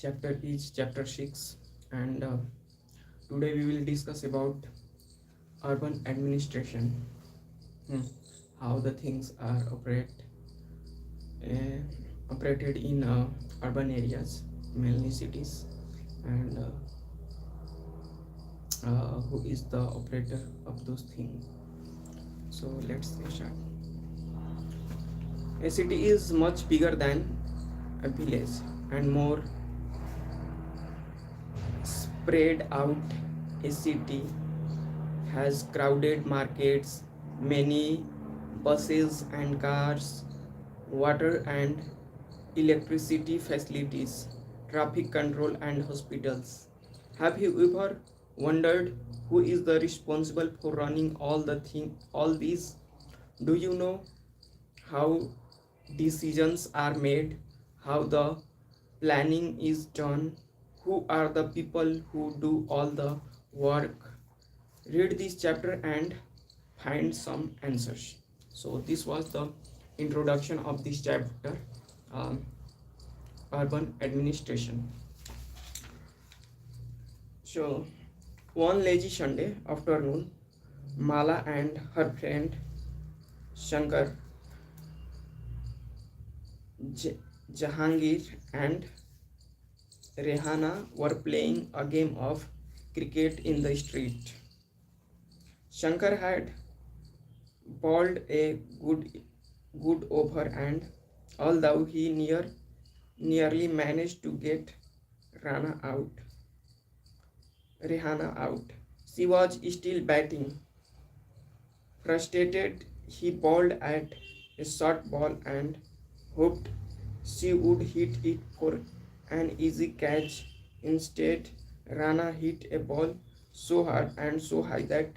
chapter is chapter 6, and today we will discuss about urban administration. Hmm. How the things are uh, operated in urban areas, mainly cities, and who is the operator of those things. So let's start. A city is much bigger than a village and more spread out. A city has crowded markets, many buses and cars, water and electricity facilities, traffic control, and hospitals. Have you ever wondered who is the responsible for running all these? Do you know how decisions are made, how the planning is done, who are the people who do all the work? Read this chapter and find some answers. So this was the introduction of this chapter, um, urban administration. So one lazy Sunday afternoon, Mala and her friend Shankar, Jahangir and Rehana were playing a game of cricket in the street. Shankar had bowled a good over, and although he nearly managed to get Rana out, Rehana out, she was still batting. Frustrated, he bowled at a short ball and hoped she would hit it for an easy catch. Instead, Rana hit a ball so hard and so high that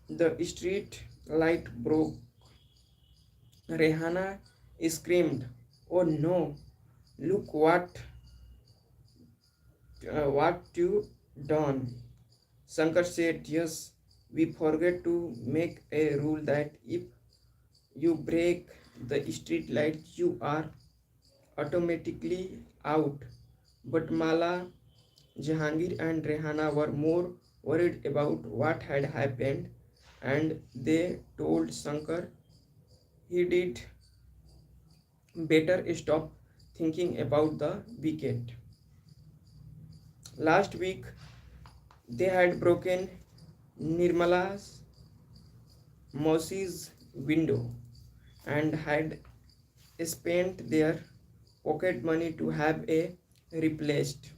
the street light broke. Rehana screamed, "Oh no! Look what you done!" Shankar said, "Yes, we forget to make a rule that if you break the street light, you are automatically out." But Mala, Jahangir, and Rehana were more worried about what had happened, and they told Shankar he did better stop thinking about the wicket. Last week, they had broken Nirmala's Mosie's window and had spent their pocket money to have a replaced.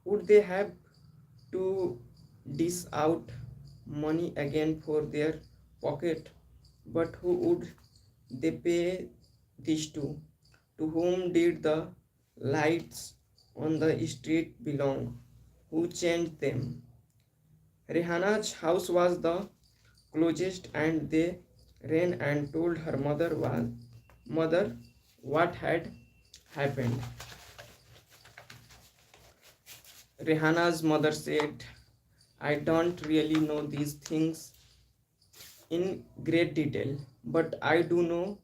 Would they have to dish out money again for their pocket? But who would they pay this to? To whom did the lights on the street belong? Who changed them? Rehana's house was the closest, and they ran and told her mother what had happened. Rehana's mother said, "I don't really know these things in great detail, but I do know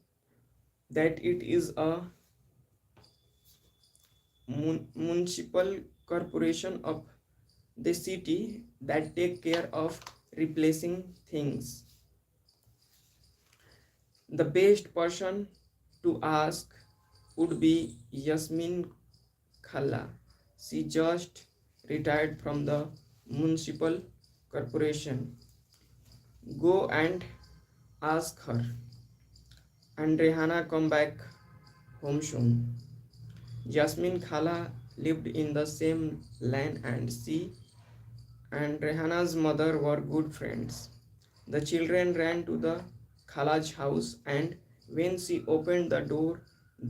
that it is a municipal corporation of the city that take care of replacing things. The best person to ask would be Yasmin Khalla. She just retired from the municipal corporation. Go and ask her." And Rehana come back home soon. Jasmine Khala lived in the same lane, and she and Rehana's mother were good friends. The children ran to the Khala's house, and when she opened the door,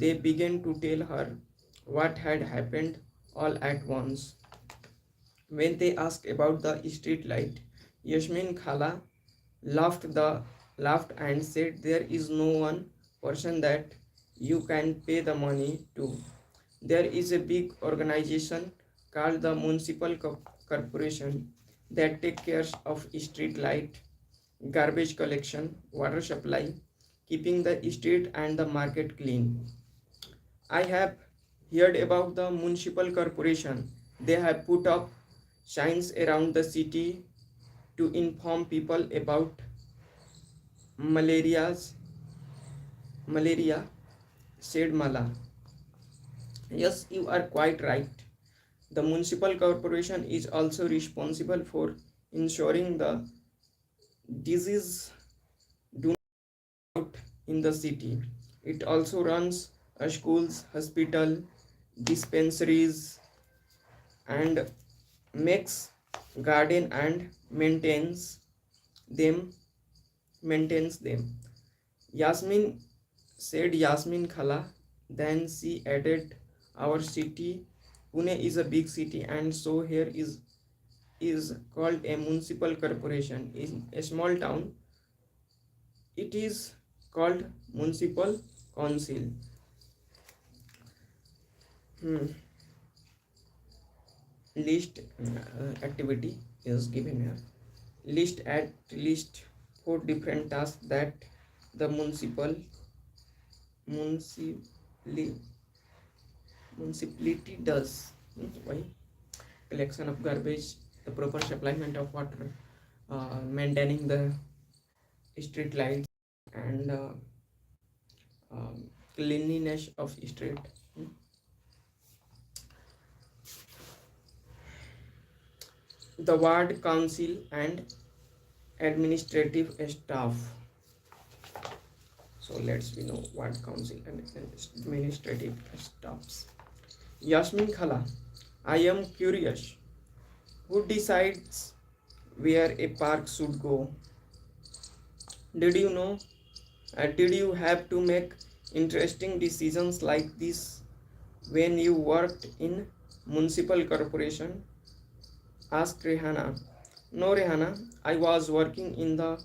they began to tell her what had happened all at once. When they asked about the street light, Yasmin Khala laughed laughed and said, "There is no one person that you can pay the money to. There is a big organization called the Municipal Corporation that take care of street light, garbage collection, water supply, keeping the street and the market clean. I have heard about the municipal corporation. They have put up signs around the city to inform people about malaria's malaria, said Mala. Yes, you are quite right. The municipal corporation is also responsible for ensuring the disease do not out in the city. It also runs schools, hospital, dispensaries, and makes garden and them maintains them. Yasmin said Yasmin Khala. Then she added, "Our city, Pune, is a big city, and so here is called a municipal corporation. In a small town, it is called municipal council." Hmm. List activity is given here. List at least 4 different tasks that the municipality municipality does. Why? Collection of garbage, the proper supplyment of water, maintaining the street lights, and cleanliness of street. The ward council and administrative staff. So let's we know ward council and administrative staffs. Yasmin Khala, I am curious. Who decides where a park should go? Did you know? Did you have to make interesting decisions like this when you worked in municipal corporation? Asked Rehana. No, Rehana, I was working in the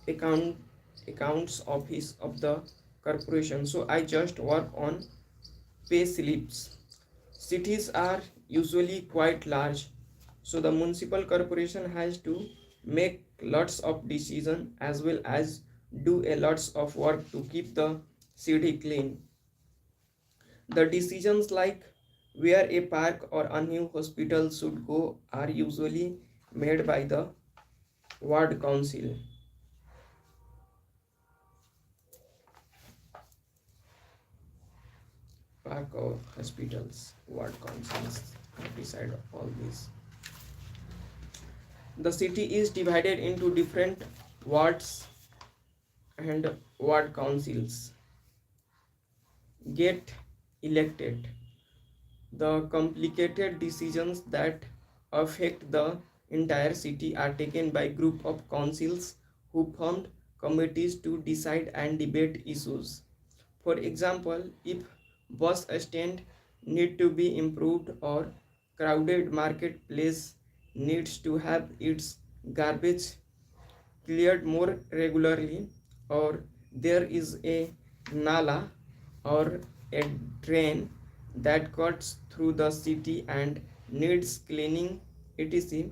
account accounts office of the corporation, so I just work on pay slips. Cities are usually quite large, so the municipal corporation has to make lots of decisions as well as do a lots of work to keep the city clean. The decisions like where a park or a new hospital should go are usually made by the ward council. Park or hospitals, ward councils decide all this. The city is divided into different wards, and ward councils get elected. The complicated decisions that affect the entire city are taken by group of councils who formed committees to decide and debate issues. For example, if bus stand need to be improved or crowded marketplace needs to have its garbage cleared more regularly, or there is a nala or a drain that cuts through the city and needs cleaning, etc.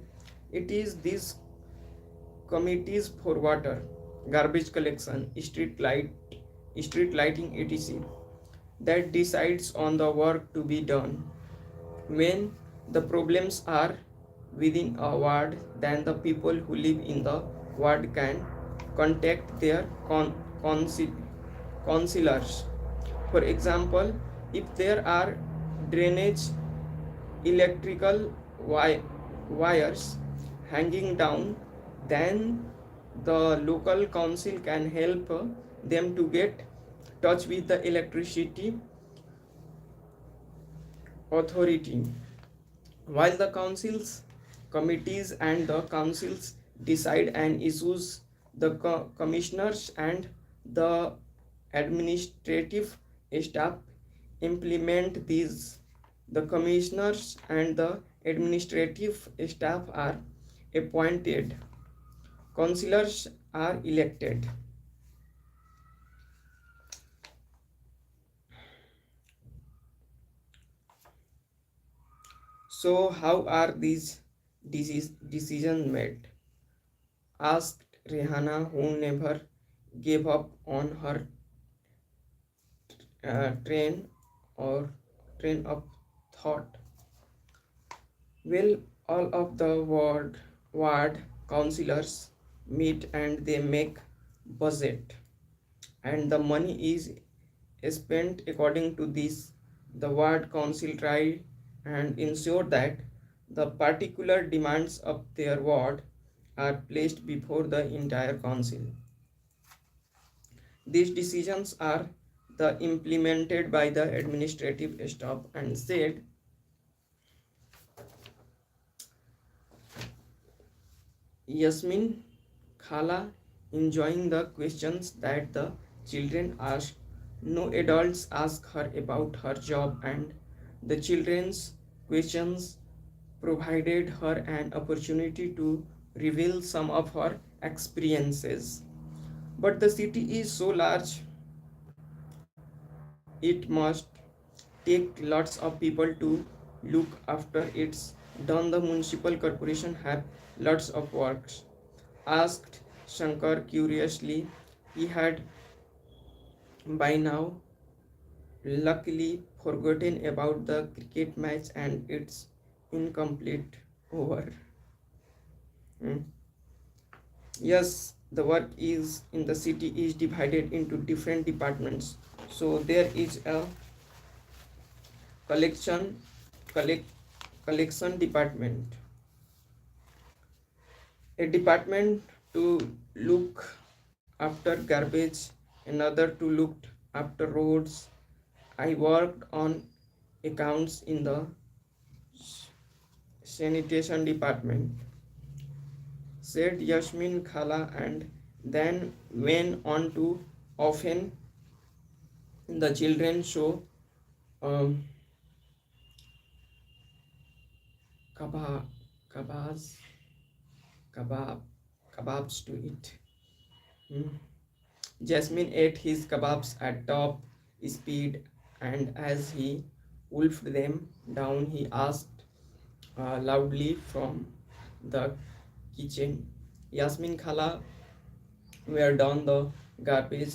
It is these committees for water, garbage collection, street lighting, etc. that decides on the work to be done. When the problems are within a ward, then the people who live in the ward can contact their councillors. For example, if there are drainage electrical wires hanging down, then the local council can help them to get touch with the electricity authority. While the councils, committees, and the councils decide and issues, the commissioners and the administrative staff implement these. The commissioners and the administrative staff are appointed. Councillors are elected. So, how are these decisions made? Asked Rihanna, who never gave up on her train or train of thought. Well, all of the ward councillors meet and they make budget, and the money is spent according to this. The ward council try and ensure that the particular demands of their ward are placed before the entire council. These decisions are implemented by the administrative staff and said Yasmin Khala, enjoying the questions that the children asked. No adults asked her about her job, and the children's questions provided her an opportunity to reveal some of her experiences. But the city is so large, it must take lots of people to look after it's done. The municipal corporation have lots of works, asked Shankar curiously. He had by now luckily forgotten about the cricket match and its incomplete over. Hmm. Yes, the work is in the city is divided into different departments. So there is a collection collect, collection department, a department to look after garbage, another to look after roads. I worked on accounts in the sanitation department, said Yasmin Khala, and then went on to often the children show um, kebab, kebabs, kebab, kebabs to eat. Hmm. Jasmine ate his kebabs at top speed, and as he wolfed them down, he asked loudly from the kitchen, Yasmin Khala, where down the garbage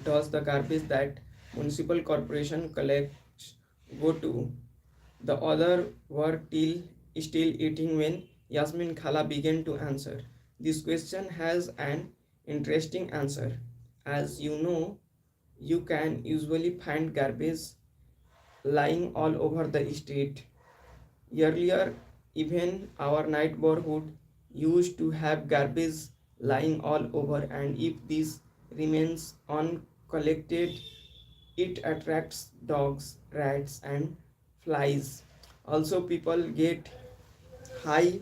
does the garbage that municipal corporation collects go to? The other were still eating when Yasmin Khala began to answer. This question has an interesting answer. As you know, you can usually find garbage lying all over the street. Earlier, even our neighborhood used to have garbage lying all over, and if this remains uncollected, it attracts dogs, rats, and flies. Also, people get high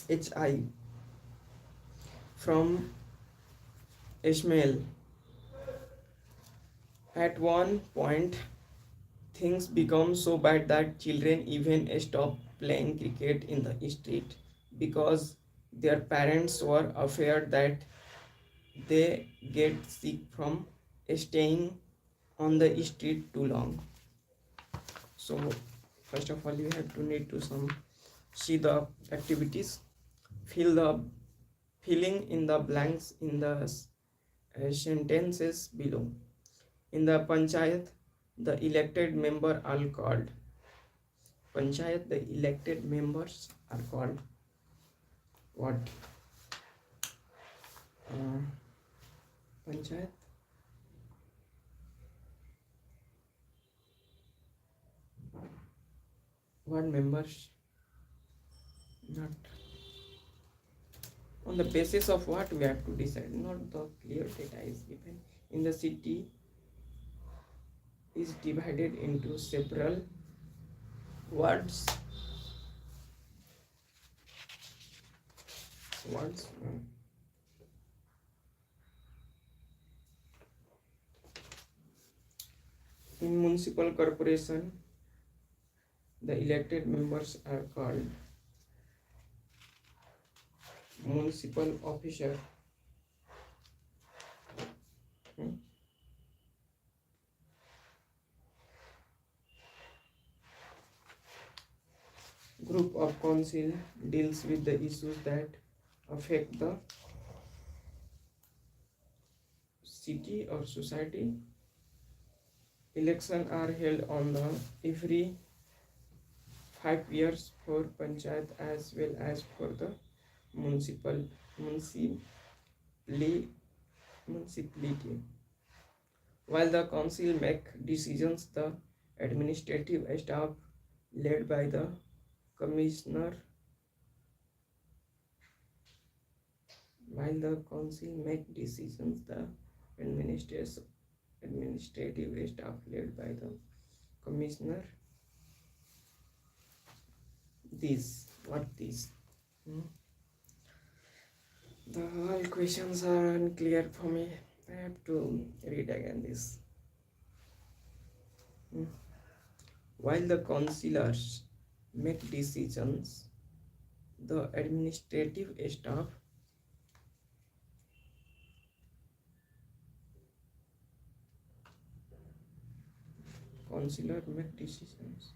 HI from a smell. At one point, things become so bad that children even stop playing cricket in the street because their parents were afraid that they get sick from staying on the street too long. So first of all, you have to need to some see the activities, fill the filling in the blanks in the sentences below. In the panchayat, the elected member are called panchayat. The elected members are called what? Panchayat. What members? Not on the basis of what we have to decide. Not the clear data is given. In the city is divided into several wards. Wards. In municipal corporation, the elected members are called municipal officer. Group of council deals with the issues that affect the city or society. Elections are held on the every 5 years for panchayat as well as for the municipal municipality. municipality. While the council make decisions, the administrative staff led by the commissioner. While the council make decisions, the administration administrative staff led by the commissioner. This what this? Hmm? The all questions are unclear for me. I have to read again this. Hmm. While the councillors make decisions, the administrative staff councillor make decisions.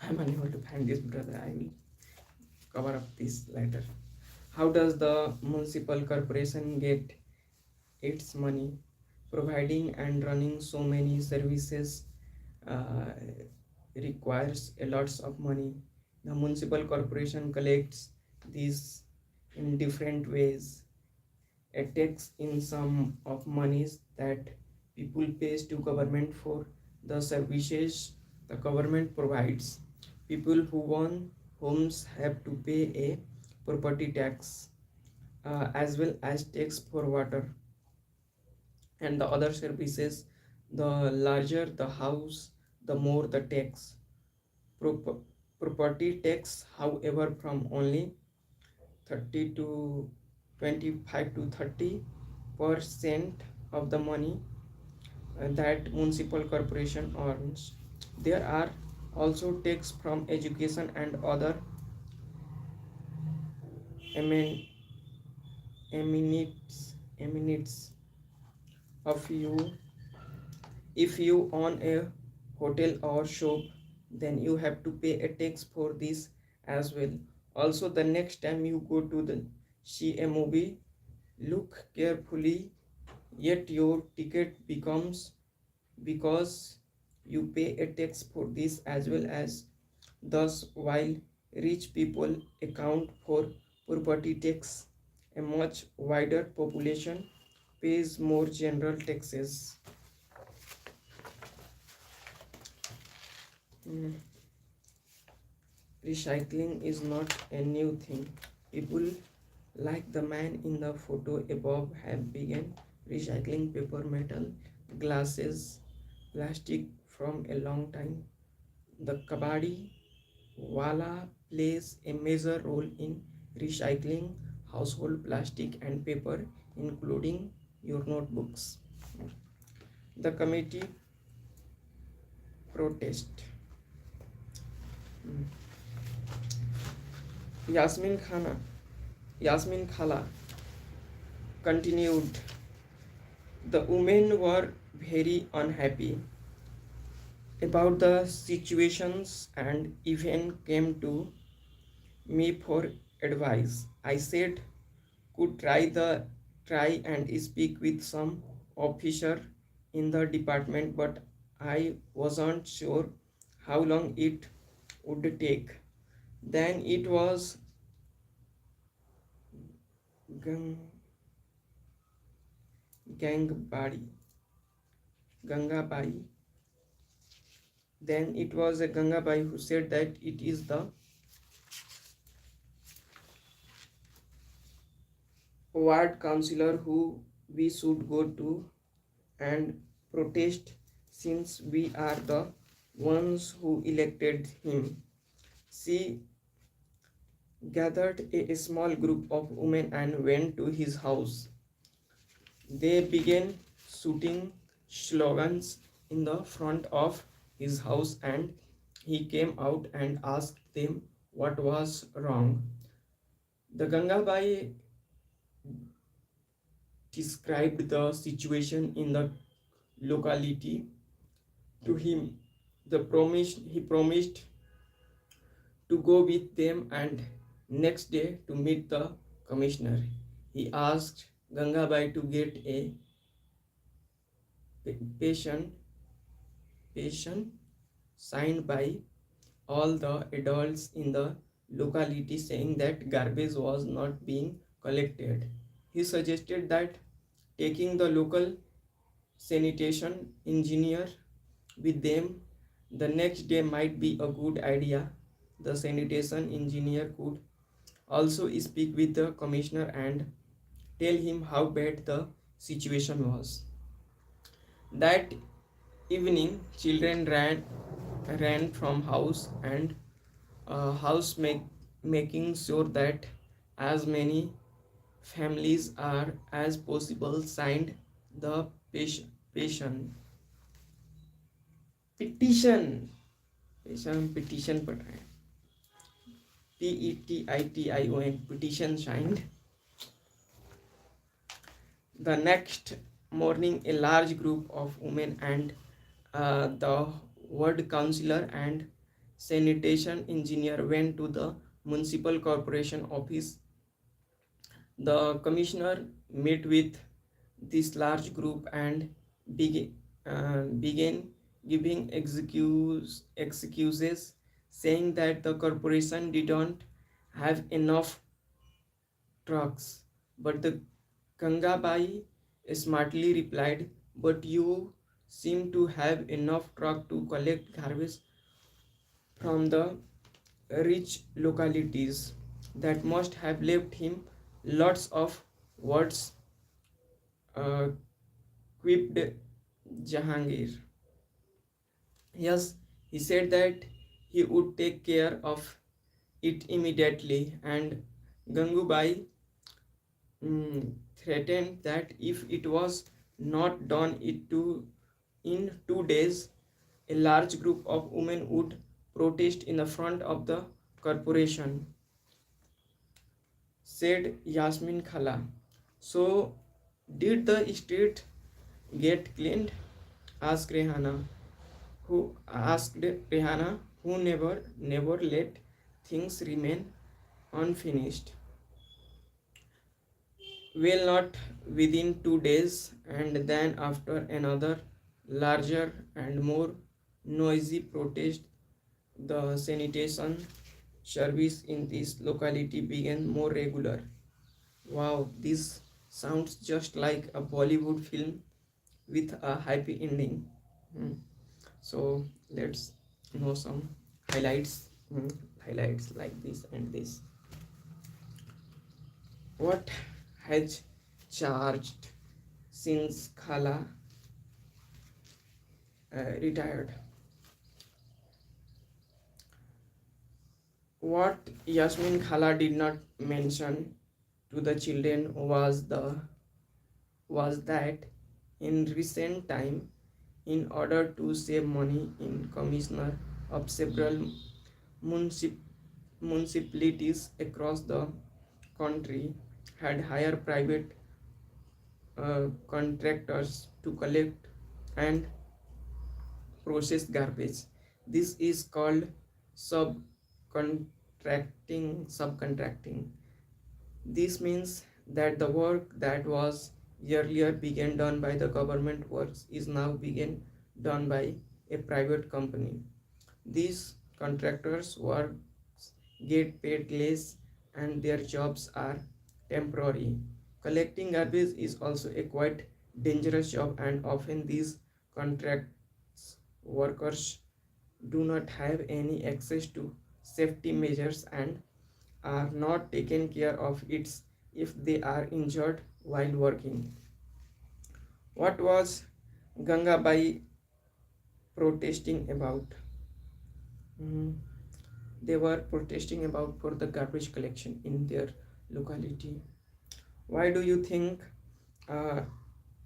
I'm unable to find this, brother. I will cover up this later. How does the municipal corporation get its money? Providing and running so many services uh, requires a lots of money. The municipal corporation collects these in different ways. A tax in sum of monies that people pays to government for the services the government provides. People who own homes have to pay a property tax as well as tax for water and the other services. The larger the house, the more the tax. Prop- Property tax, however, from only 30 to 25 to 30% of the money that municipal corporation earns. There are also tax from education and other emin- emanates of you. If you own a hotel or shop, then you have to pay a tax for this as well. Also, the next time you go to the see a movie, look carefully, yet your ticket becomes because you pay a tax for this as well as. Thus, while rich people account for property tax, a much wider population pays more general taxes. Mm. Recycling is not a new thing. People like the man in the photo above have begun recycling paper, metal, glasses, plastic from a long time. The kabadi wala plays a major role in recycling household plastic and paper, including your notebooks. The committee protest. Yasmin Khana, Yasmin Khala continued. The women were very unhappy about the situations and even came to me for advice. I said could try and speak with some officer in the department, but I wasn't sure how long it would take. Then it was Gang, Gangbari, Gangabai. Then it was a Gangabai who said that it is the ward councillor who we should go to and protest since we are the ones who elected him. She gathered a small group of women and went to his house. They began shouting slogans in the front of his house and he came out and asked them what was wrong. The Gangabai described the situation in the locality to him. He promised to go with them and next day to meet the commissioner. He asked Gangabai to get a patient patient signed by all the adults in the locality saying that garbage was not being collected. He suggested that taking the local sanitation engineer with them the next day might be a good idea. The sanitation engineer could also speak with the commissioner and tell him how bad the situation was. That evening, children ran from house and house, making sure that as many families are as possible signed the petition petition petition पढ़ रहे हैं PETITION petition signed. The next morning, a large group of women and the ward councillor and sanitation engineer went to the municipal corporation office. The commissioner met with this large group and began giving excuses, saying that the corporation didn't have enough trucks. But the Gangabai smartly replied, "But you seem to have enough truck to collect garbage from the rich localities." That must have left him lots of words, uh, quipped Jahangir. Yes, he said that he would take care of it immediately, and Gangubai threatened that if it was not done in 2 days, a large group of women would protest in the front of the corporation, said Yasmin Khala. So, did the street get cleaned? asked Rehana, who never let things remain unfinished. Well, not within 2 days, and then after another larger and more noisy protest, the sanitation service in this locality began more regular. Wow, this sounds just like a Bollywood film with a happy ending. So let's know some highlights. Highlights like this and this. What has charged since Khala retired? What Yasmin Khala did not mention to the children was that in recent time, in order to save money, in commissioner of several municipalities across the country had hired private contractors to collect and process garbage. This is called subcontracting. This means that the work that was earlier began done by the government works is now being done by a private company. These contractors works get paid less and their jobs are temporary. Collecting garbage is also a quite dangerous job, and often these contracts workers do not have any access to safety measures and are not taken care of it if they are injured while working. What was Gangabai protesting about? They were protesting about for the garbage collection in their locality. Why do you think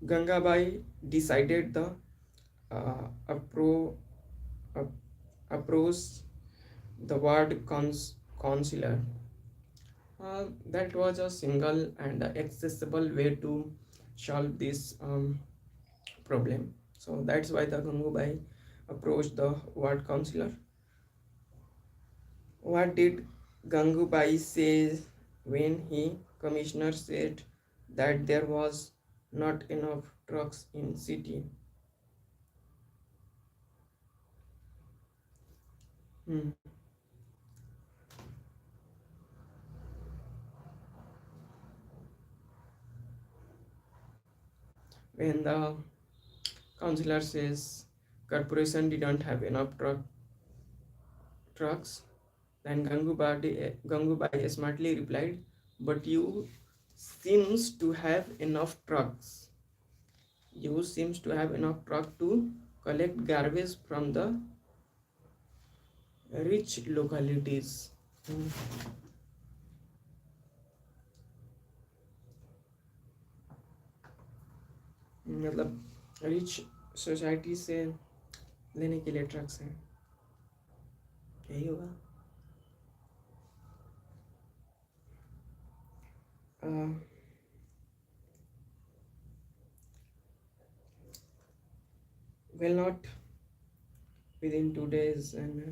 Gangabai decided the appro ap- approached the ward consular. That was a single and accessible way to solve this problem. So that's why the Gangubai approached the ward councillor. What did Gangubai say when he commissioner said that there was not enough trucks in city? Hmm. When the councillor says corporation didn't have enough trucks, then Gangubai smartly replied, "But you seems to have enough trucks. You seems to have enough truck to collect garbage from the rich localities." मतलब rich society से लेने के लिए trucks हैं, यही होगा. uh, well, not within 2 days. And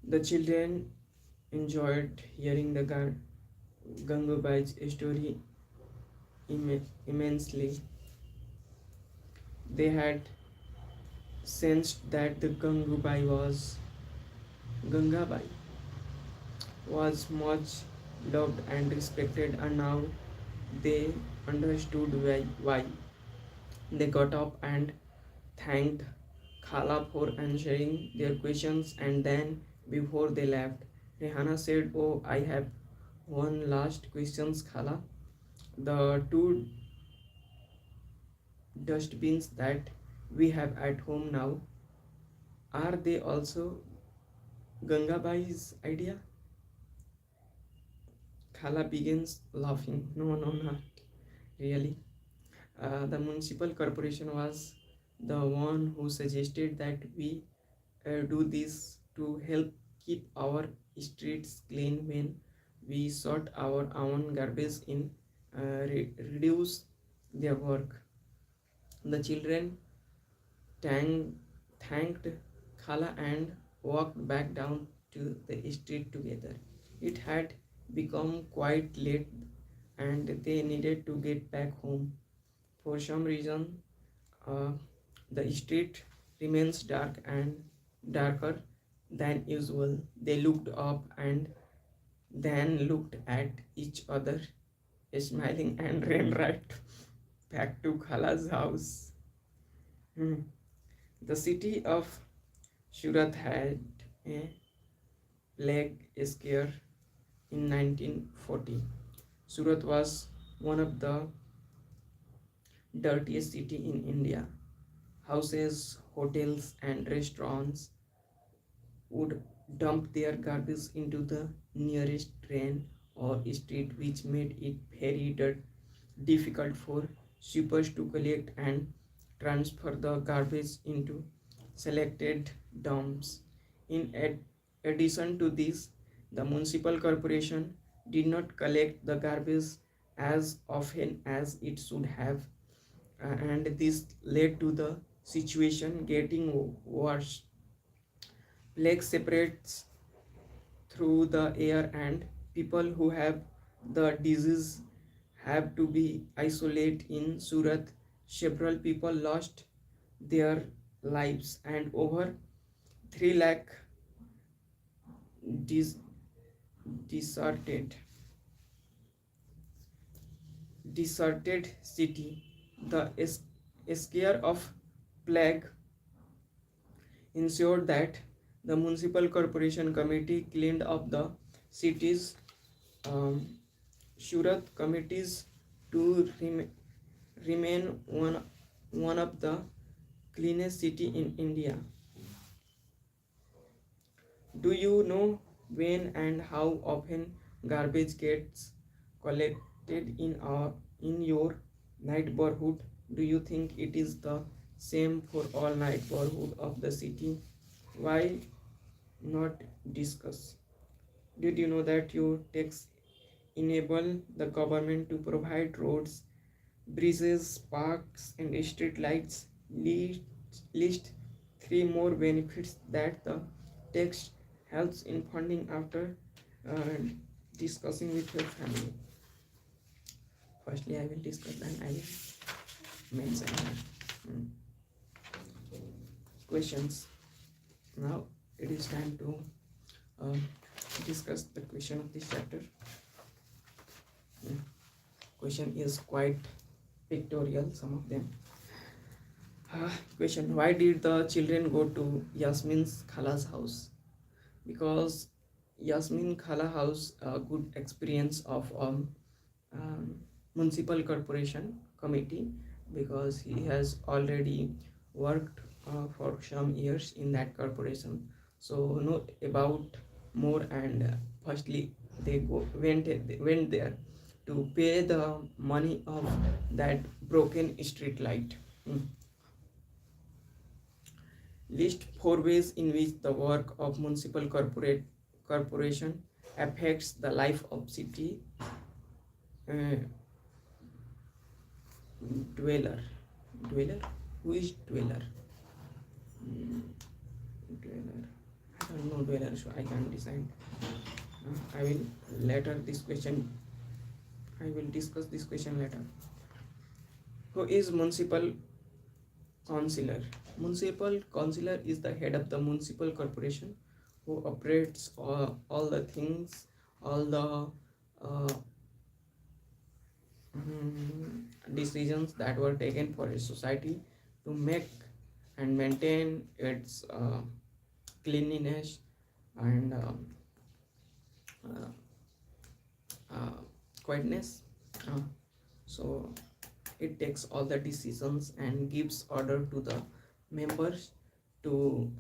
the children enjoyed hearing the Gangubai's story immensely. They had sensed that the Gangabai was much loved and respected, and now they understood why. They got up and thanked Khala for answering their questions, and then, before they left, Rehana said, "Oh, I have one last question, Khala. The two dustbins that we have at home now, are they also Gangabai's idea?" Khala begins laughing. "No, no, not really. The municipal corporation was the one who suggested that we do this to help keep our streets clean when we sort our own garbage in, reduce their work." The children thanked Khala and walked back down to the street together. It had become quite late and they needed to get back home. For some reason, uh, the street remains dark and darker than usual. They looked up and then looked at each other, smiling, and ran right back to Khala's house. Hmm. The city of Surat had a plague scare in 1940. Surat was one of the dirtiest city in India. Houses, hotels, and restaurants would dump their garbage into the nearest drain or street, which made it very difficult for sweepers to collect and transfer the garbage into selected dumps. In addition to this, the municipal corporation did not collect the garbage as often as it should have, and this led to the situation getting worse. Plague separates through the air, and people who have the disease have to be isolated. In Surat, several people lost their lives, and over 3 lakh dis- deserted city. The scare of plague ensured that the municipal corporation committee cleaned up the city's, um, Surat committees to remain one of the cleanest city in India. Do you know when and how often garbage gets collected in your neighborhood? Do you think it is the same for all neighborhood of the city? Why not? Discuss. Did you know that your tax enable the government to provide roads, bridges, parks, and street lights? List three more benefits that the text helps in funding after uh, discussing with your family. Firstly, I will discuss and I will mention mm, questions. Now it is time to uh, discuss the question of this chapter. Question is quite pictorial, some of them. Question: why did the children go to Yasmin's Khala's house? Because Yasmin Khala house a good experience of um, municipal corporation committee, because he has already worked for some years in that corporation, so know about more. And firstly they went there to pay the money of that broken street light. List four ways in which the work of municipal corporation affects the life of city uh, dweller. Dweller? Who is dweller? Dweller. I don't know dweller, so I can't decide. I will later this question. I will discuss this question later. Who is municipal councillor? Municipal councillor is the head of the municipal corporation who operates all the things, all the uh, decisions that were taken for a society to make and maintain its cleanliness and uh, uh, quietness. So it takes all the decisions and gives order to the members to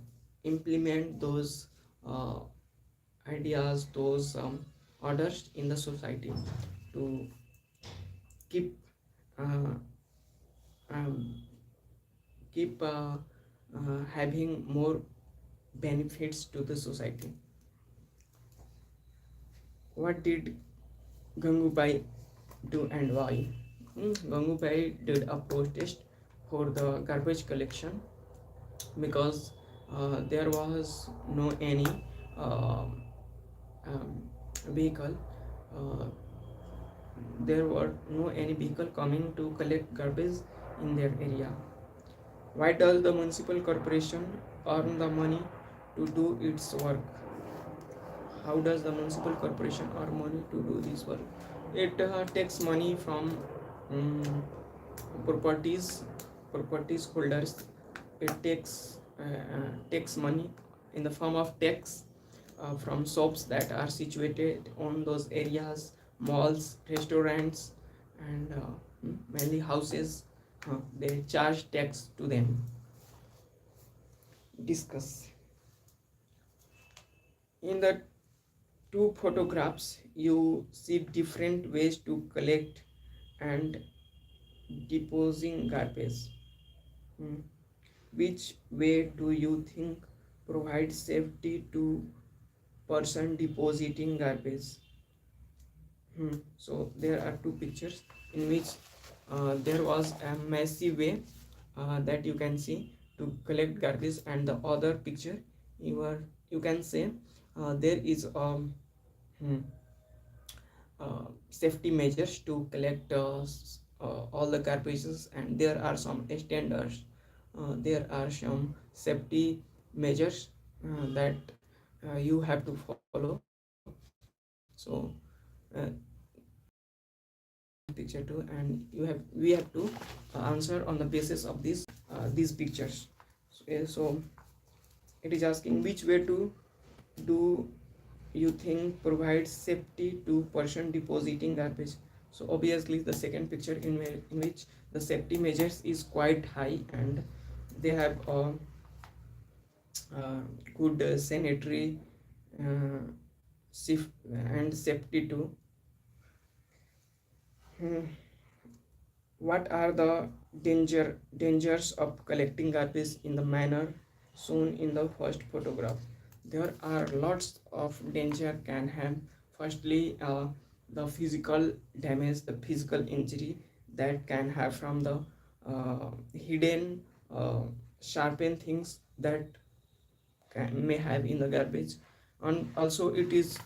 implement those uh, ideas, those orders in the society, to keep uh, um, keep having more benefits to the society. What did Gangubai do and why? Gangubai did a protest for the garbage collection because there was no any uh, um, vehicle. Uh, there were no any vehicle coming to collect garbage in their area. Why does the municipal corporation earn the money to do its work? How does the municipal corporation earn money to do this work? It takes money from um, properties properties holders. It takes money in the form of tax from shops that are situated on those areas, malls, restaurants, and mainly houses. They charge tax to them. Discuss. In the two photographs you see different ways to collect and disposing garbage. Which way do you think provides safety to person depositing garbage? So there are two pictures in which there was a massive way that you can see to collect garbage, and the other picture you can say there is safety measures to collect all the garbages, and there are some standards. There are some safety measures that you have to follow. So uh, picture two, and we have to answer on the basis of these pictures. So it is asking which way to do you think provides safety to person depositing garbage. So obviously the second picture in which the safety measures is quite high, and they have good sanitary uh, and safety too. Hmm. What are the dangers of collecting garbage in the manner shown in the first photograph? There are lots of danger can happen. Firstly, the physical damage, the physical injury that can have from the hidden sharpened things that may have in the garbage. And also it is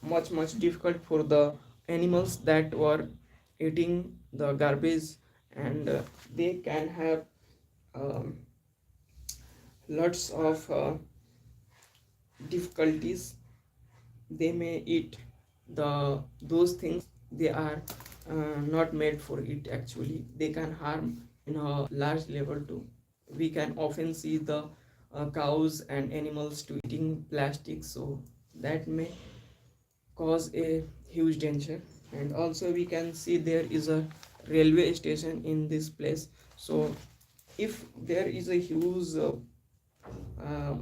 much difficult for the animals that were eating the garbage, and they can have um, lots of difficulties. They may eat those things they are not made for it. Actually, they can harm in a large level too. We can often see the cows and animals to eating plastic, so that may cause a huge danger. And also we can see there is a railway station in this place, so if there is a huge uh,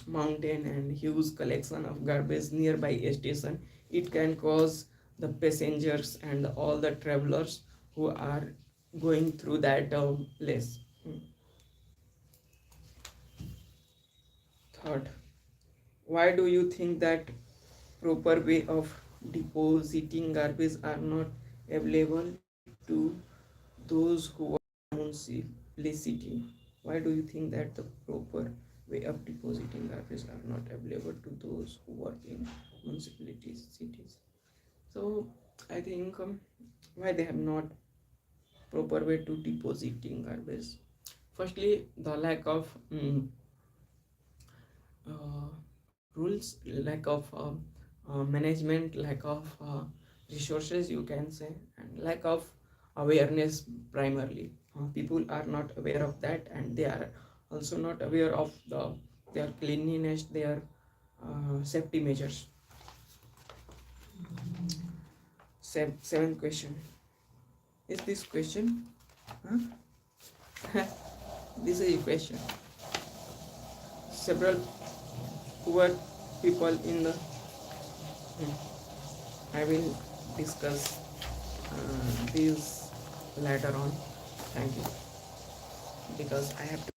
mountain and huge collection of garbage nearby a station, it can cause the passengers and all the travelers who are going through that place. Third, why do you think that proper way of depositing garbage are not available to those who are municipality? Why do you think that the proper way of depositing garbage are not available to those who work in municipalities, cities? So I think why they have not proper way to depositing garbage. Firstly, the lack of uh, rules, lack of management, lack of resources, you can say, and lack of awareness primarily. People are not aware of that, and they are also not aware of their cleanliness, their safety measures. Seventh question is this question, huh? This is a question. Several poor people in the I will discuss these later on. Thank you, because I have to